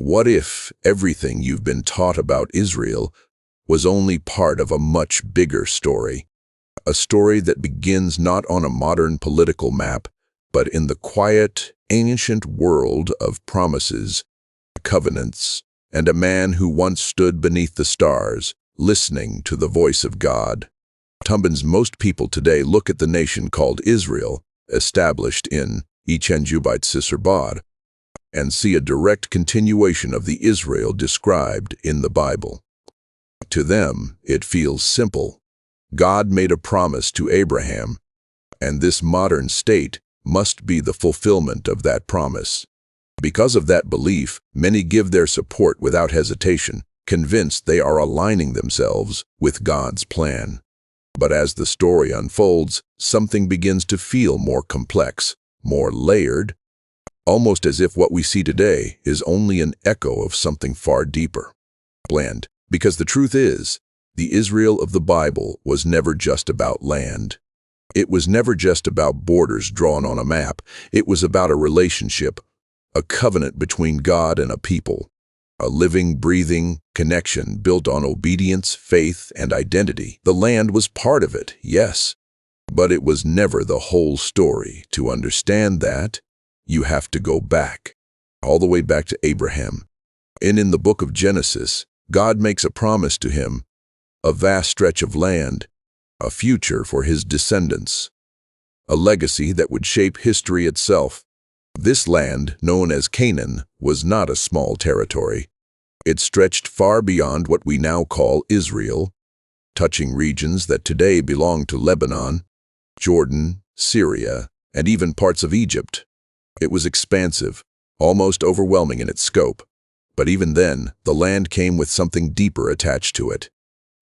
What if everything you've been taught about Israel was only part of a much bigger story? A story that begins not on a modern political map, but in the quiet, ancient world of promises, covenants, and a man who once stood beneath the stars, listening to the voice of God. Most people today look at the nation called Israel, established in Ichenjubite and see a direct continuation of the Israel described in the Bible. To them, it feels simple. God made a promise to Abraham, and this modern state must be the fulfillment of that promise. Because of that belief, many give their support without hesitation, convinced they are aligning themselves with God's plan. But as the story unfolds, something begins to feel more complex, more layered, almost as if what we see today is only an echo of something far deeper. Because the truth is, the Israel of the Bible was never just about land. It was never just about borders drawn on a map. It was about a relationship, a covenant between God and a people, a living, breathing connection built on obedience, faith, and identity. The land was part of it, yes, but it was never the whole story. To understand that, you have to go back, all the way back to Abraham. And in the book of Genesis, God makes a promise to him, a vast stretch of land, a future for his descendants, a legacy that would shape history itself. This land, known as Canaan, was not a small territory. It stretched far beyond what we now call Israel, touching regions that today belong to Lebanon, Jordan, Syria, and even parts of Egypt. It was expansive, almost overwhelming in its scope. But even then, the land came with something deeper attached to it.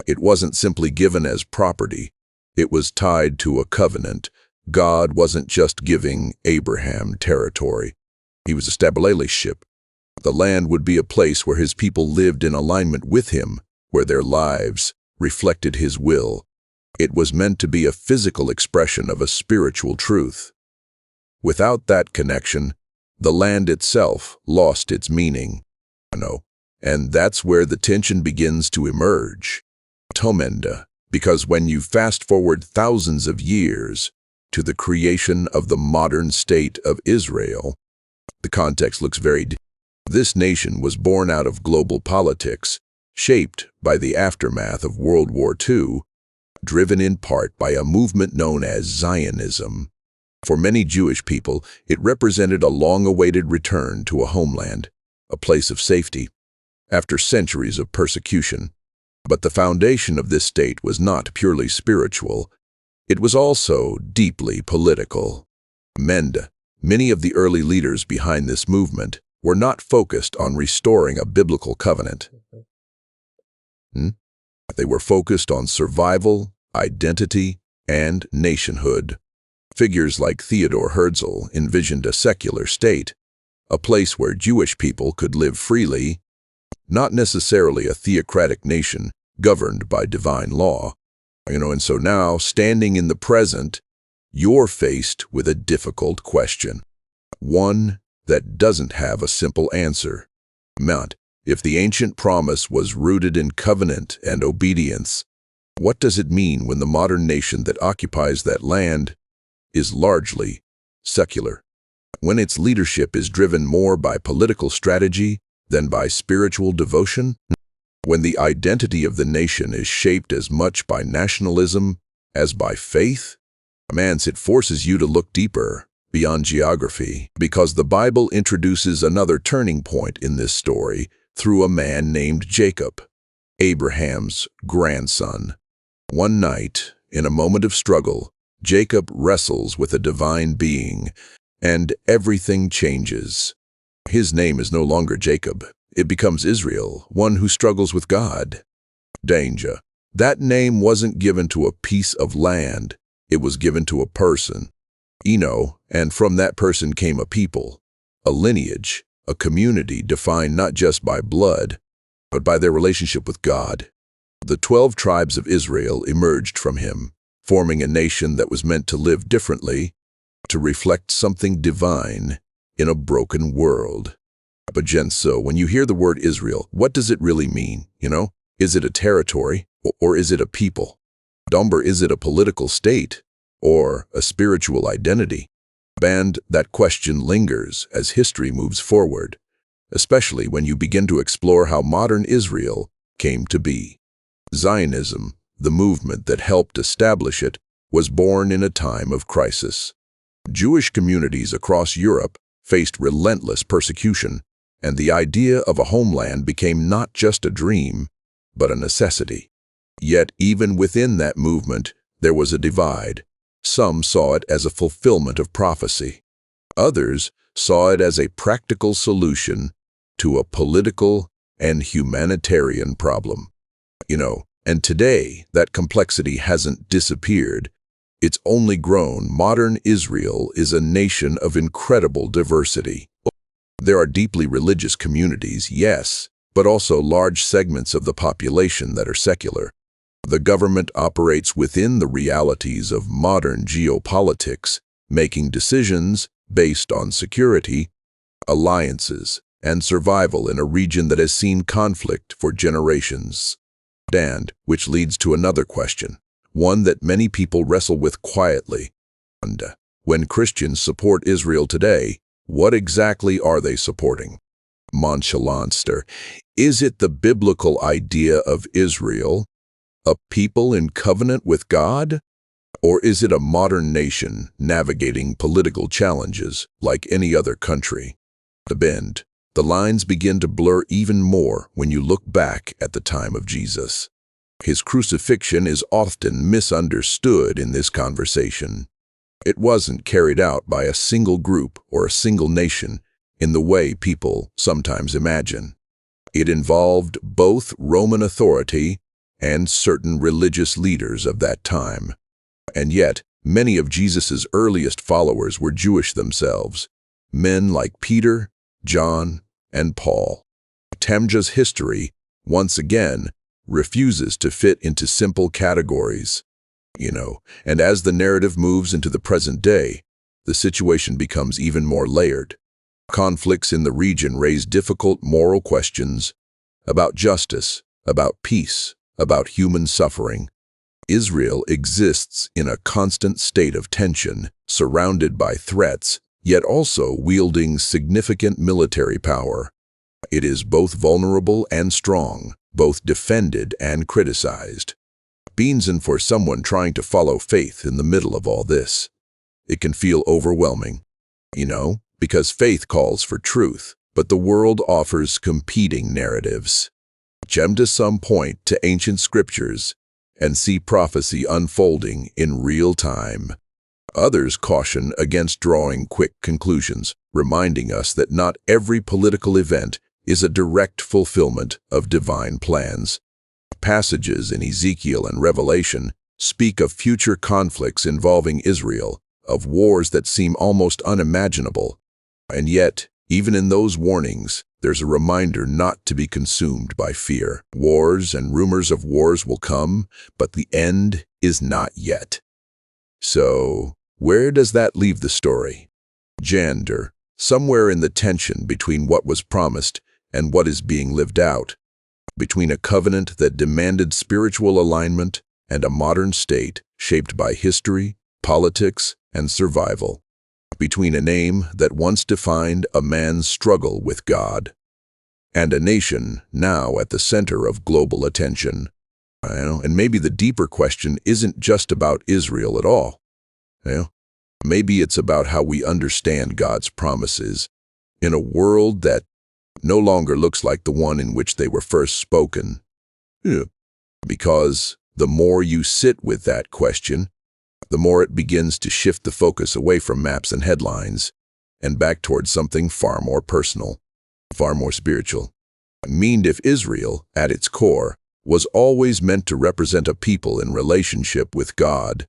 It wasn't simply given as property. It was tied to a covenant. God wasn't just giving Abraham territory. He was establishing. The land would be a place where his people lived in alignment with him, where their lives reflected his will. It was meant to be a physical expression of a spiritual truth. Without that connection, the land itself lost its meaning. And that's where the tension begins to emerge. Because when you fast forward thousands of years to the creation of the modern state of Israel, the context looks varied. This nation was born out of global politics, shaped by the aftermath of World War II, driven in part by a movement known as Zionism. For many Jewish people, it represented a long-awaited return to a homeland, a place of safety, after centuries of persecution. But the foundation of this state was not purely spiritual. It was also deeply political. Many of the early leaders behind this movement were not focused on restoring a biblical covenant. They were focused on survival, identity, and nationhood. Figures like Theodor Herzl envisioned a secular state, a place where Jewish people could live freely, not necessarily a theocratic nation governed by divine law. And so now, standing in the present, you're faced with a difficult question. One that doesn't have a simple answer. If the ancient promise was rooted in covenant and obedience, what does it mean when the modern nation that occupies that land is largely secular? When its leadership is driven more by political strategy than by spiritual devotion? When the identity of the nation is shaped as much by nationalism as by faith? It forces you to look deeper, beyond geography, because the Bible introduces another turning point in this story through a man named Jacob, Abraham's grandson. One night, in a moment of struggle, Jacob wrestles with a divine being, and everything changes. His name is no longer Jacob. It becomes Israel, one who struggles with God. Danger. That name wasn't given to a piece of land. It was given to a person. And from that person came a people, a lineage, a community defined not just by blood, but by their relationship with God. The 12 tribes of Israel emerged from him, forming a nation that was meant to live differently, to reflect something divine in a broken world. But Jen, so when you hear the word Israel, what does it really mean? Is it a territory or is it a people? Or is it a political state or a spiritual identity? And that question lingers as history moves forward, especially when you begin to explore how modern Israel came to be. Zionism, the movement that helped establish it, was born in a time of crisis. Jewish communities across Europe faced relentless persecution, and the idea of a homeland became not just a dream, but a necessity. Yet even within that movement, there was a divide. Some saw it as a fulfillment of prophecy. Others saw it as a practical solution to a political and humanitarian problem. And today, that complexity hasn't disappeared. It's only grown. Modern Israel is a nation of incredible diversity. There are deeply religious communities, yes, but also large segments of the population that are secular. The government operates within the realities of modern geopolitics, making decisions based on security, alliances, and survival in a region that has seen conflict for generations. And which leads to another question, one that many people wrestle with quietly. And when Christians support Israel today, what exactly are they supporting? Monster, is it the biblical idea of Israel, a people in covenant with God? Or is it a modern nation navigating political challenges like any other country? The lines begin to blur even more when you look back at the time of Jesus. His crucifixion is often misunderstood in this conversation. It wasn't carried out by a single group or a single nation in the way people sometimes imagine. It involved both Roman authority and certain religious leaders of that time. And yet, many of Jesus' earliest followers were Jewish themselves, men like Peter, John, and Paul. Tamja's history, once again, refuses to fit into simple categories. And as the narrative moves into the present day, the situation becomes even more layered. Conflicts in the region raise difficult moral questions about justice, about peace, about human suffering. Israel exists in a constant state of tension, surrounded by threats, yet also wielding significant military power. It is both vulnerable and strong, both defended and criticized. And for someone trying to follow faith in the middle of all this, it can feel overwhelming, because faith calls for truth, but the world offers competing narratives. Jump to some point to ancient scriptures and see prophecy unfolding in real time. Others caution against drawing quick conclusions, reminding us that not every political event is a direct fulfillment of divine plans. Passages in Ezekiel and Revelation speak of future conflicts involving Israel, of wars that seem almost unimaginable. And yet, even in those warnings, there's a reminder not to be consumed by fear. Wars and rumors of wars will come, but the end is not yet. So, where does that leave the story? Gender, somewhere in the tension between what was promised and what is being lived out, between a covenant that demanded spiritual alignment and a modern state shaped by history, politics, and survival, between a name that once defined a man's struggle with God and a nation now at the center of global attention. And maybe the deeper question isn't just about Israel at all. Maybe it's about how we understand God's promises in a world that no longer looks like the one in which they were first spoken. Because the more you sit with that question, the more it begins to shift the focus away from maps and headlines and back towards something far more personal, far more spiritual. If Israel, at its core, was always meant to represent a people in relationship with God,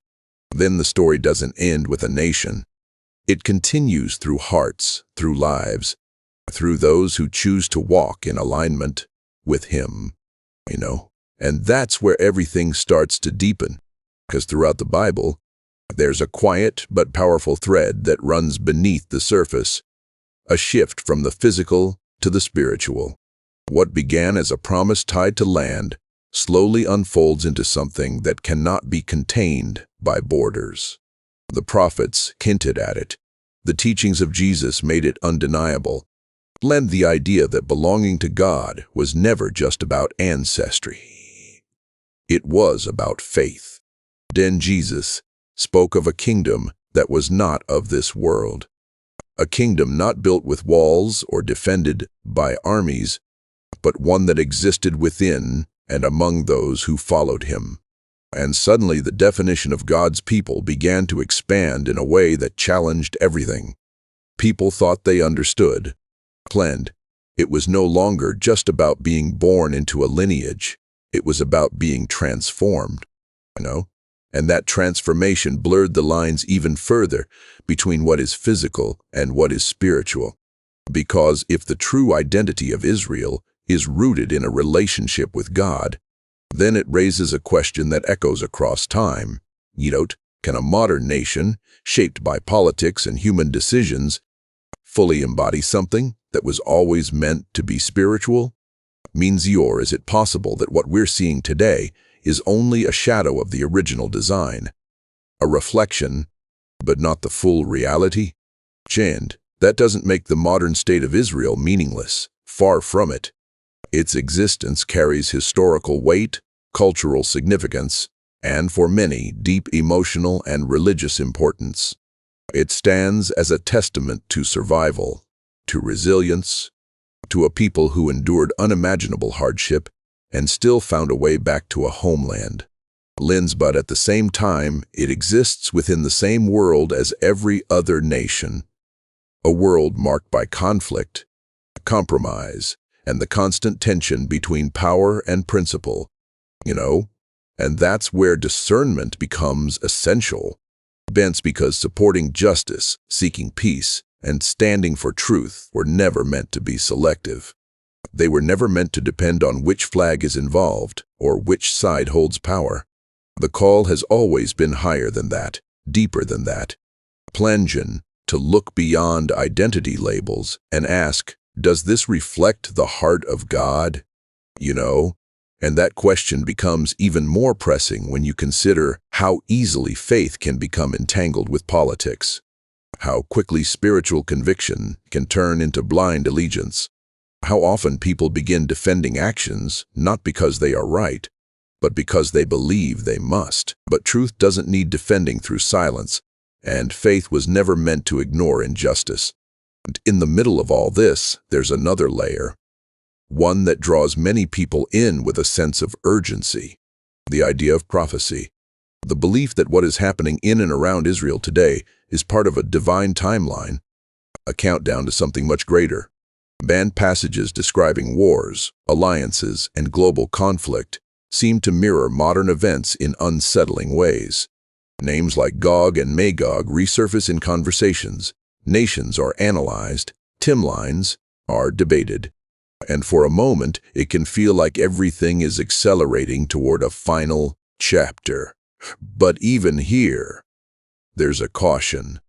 then the story doesn't end with a nation. It continues through hearts, through lives, through those who choose to walk in alignment with Him, And that's where everything starts to deepen, because throughout the Bible, there's a quiet but powerful thread that runs beneath the surface, a shift from the physical to the spiritual. What began as a promise tied to land slowly unfolds into something that cannot be contained by borders. The prophets hinted at it. The teachings of Jesus made it undeniable, lent the idea that belonging to God was never just about ancestry. It was about faith. Then Jesus spoke of a kingdom that was not of this world. A kingdom not built with walls or defended by armies, but one that existed within and among those who followed him. And suddenly the definition of God's people began to expand in a way that challenged everything. People thought they understood. It was no longer just about being born into a lineage. It was about being transformed, And that transformation blurred the lines even further between what is physical and what is spiritual. Because if the true identity of Israel is rooted in a relationship with God, then it raises a question that echoes across time. Can a modern nation, shaped by politics and human decisions, fully embody something that was always meant to be spiritual? Is it possible that what we're seeing today is only a shadow of the original design? A reflection, but not the full reality? That doesn't make the modern state of Israel meaningless. Far from it. Its existence carries historical weight, cultural significance, and for many, deep emotional and religious importance. It stands as a testament to survival, to resilience, to a people who endured unimaginable hardship and still found a way back to a homeland. But at the same time, it exists within the same world as every other nation. A world marked by conflict, compromise, and the constant tension between power and principle, And that's where discernment becomes essential. Because supporting justice, seeking peace, and standing for truth were never meant to be selective. They were never meant to depend on which flag is involved or which side holds power. The call has always been higher than that, deeper than that. To look beyond identity labels and ask, does this reflect the heart of God? And that question becomes even more pressing when you consider how easily faith can become entangled with politics, how quickly spiritual conviction can turn into blind allegiance, how often people begin defending actions not because they are right, but because they believe they must. But truth doesn't need defending through silence, and faith was never meant to ignore injustice. And in the middle of all this, there's another layer. One that draws many people in with a sense of urgency. The idea of prophecy. The belief that what is happening in and around Israel today is part of a divine timeline, a countdown to something much greater. Banned passages describing wars, alliances, and global conflict seem to mirror modern events in unsettling ways. Names like Gog and Magog resurface in conversations. Nations are analyzed. Timelines are debated. And for a moment, it can feel like everything is accelerating toward a final chapter. But even here, there's a caution.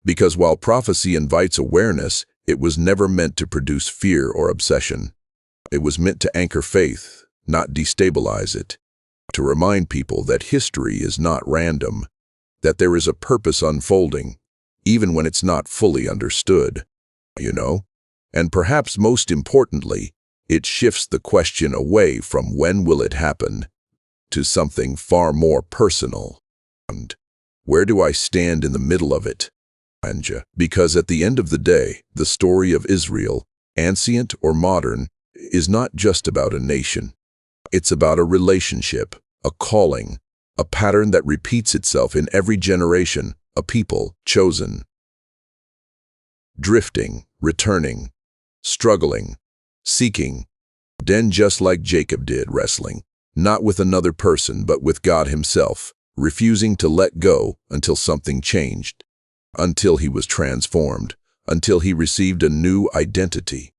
Because while prophecy invites awareness, it was never meant to produce fear or obsession. It was meant to anchor faith, not destabilize it. To remind people that history is not random, that there is a purpose unfolding, even when it's not fully understood. And perhaps most importantly, it shifts the question away from when will it happen to something far more personal. And where do I stand in the middle of it? Because at the end of the day, the story of Israel, ancient or modern, is not just about a nation. It's about a relationship, a calling, a pattern that repeats itself in every generation, a people chosen. Drifting, returning, struggling, seeking, then just like Jacob did, wrestling, not with another person but with God himself, refusing to let go until something changed, until he was transformed, until he received a new identity.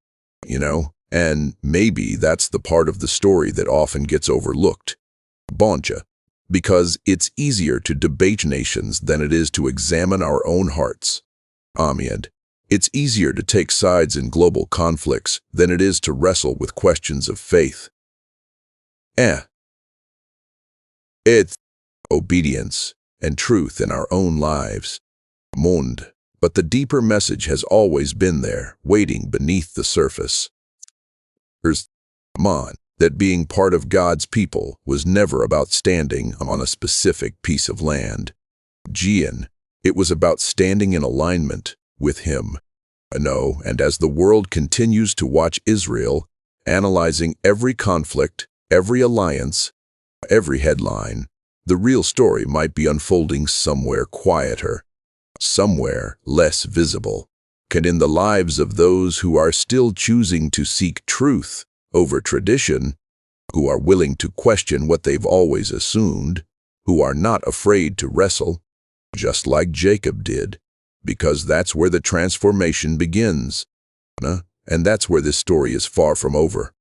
And maybe that's the part of the story that often gets overlooked. Because it's easier to debate nations than it is to examine our own hearts. It's easier to take sides in global conflicts than it is to wrestle with questions of faith. It's obedience and truth in our own lives. But the deeper message has always been there, waiting beneath the surface. There's that being part of God's people was never about standing on a specific piece of land. It was about standing in alignment with Him. And as the world continues to watch Israel, analyzing every conflict, every alliance, every headline, the real story might be unfolding somewhere quieter, somewhere less visible, and in the lives of those who are still choosing to seek truth over tradition, who are willing to question what they've always assumed, who are not afraid to wrestle, just like Jacob did, because that's where the transformation begins. And that's where this story is far from over.